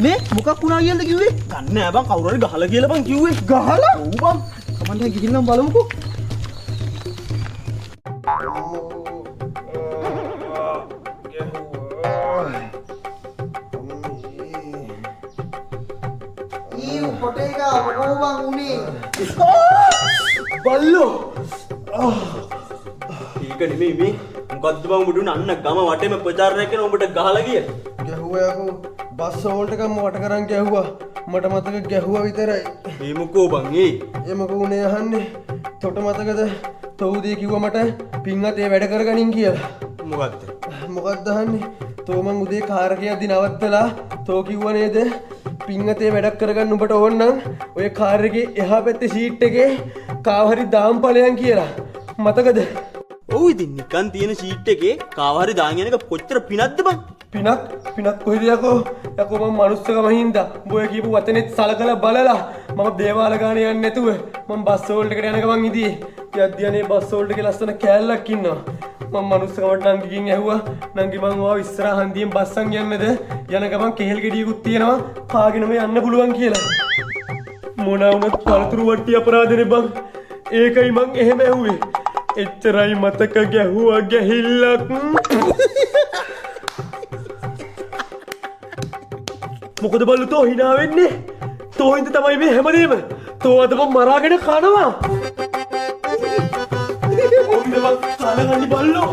මේ මොකක් වුණා කියලාද කිව්වේ? ගන්න නෑ බං කවුරු හරි ගහලා කියලා බං කිව්වේ. ගහලා? ඔව් බං. කමන්න ගිහින් නම් බලමුකෝ. ඊ පොටේ එක මොකෝ බං උනේ? බල්ලෝ. ඒක නෙමෙයි මේ. මොකද්ද බං උඹට අන්න ගම වටේම ප්‍රචාරණය කරන උඹට ගහලා ගියේ. ගැහුවා යකෝ බස් වෝල්ට් එකක් මට කරන් ගැහුවා. මට මතක ගැහුවා විතරයි. මේ මොකෝ බං ඒ? ඒ මොකෝ උනේ අහන්නේ? තොට මතකද? තවුදී කිව්වා මට පින්වත් ඒ වැඩ කරගනින් කියලා. මොකද්ද? මොකක්ද අහන්නේ? තෝ මං උදේ කාර් එකේ නවත්තලා තෝ කිව්වා නේද? පින්වතේ වැඩක් කරගන්න උඹට ඕන නම් ඔය කාර් එකේ එහා පැත්තේ සීට් එකේ කාව හරි දාම් ඵලයන් කියලා. මතකද? ඔව් ඉතින් නිකන් තියෙන ෂීට් එකේ කාව හරි දාන් යන එක කොච්චර පිනක්ද බං? පිනක් කොහෙද යකෝ? යකෝ මම මනුස්සකම හින්දා උඹ ඔය කියපු වචනේත් සලකලා බලලා මම දේවාල ගාන යන්නේ නැතුව මම බස් වෝල්ට් එකට යන ගමන් ඉදී. යද්දියනේ බස් වෝල්ට් එකේ ලස්සන කෑල්ලක් ඉන්නවා. මම මනුස්සකමට නංගිකින් ඇහුවා නංගි මං ඔයාව ඉස්සරහ හන්දියෙන් බස්සන් යන්නද? යන ගමන් කෙහෙල් ගෙඩියකුත් තියෙනවා කාගෙනම යන්න පුළුවන් කියලා. මොනා වුණත් පළතුරු වට්ටි අපරාධනේ බං. ඒකයි මං එහෙම ඇහුවේ. එච්චරයි මතක ගැහුවා ගැහිල්ලක්. මොකද බල්ලු තෝ hina වෙන්නේ? තෝ හින්ද තමයි මේ හැමදේම. තෝ අද මම මරාගෙන කනවා. කොහොමද බං කාලගන්නේ බල්ලෝ?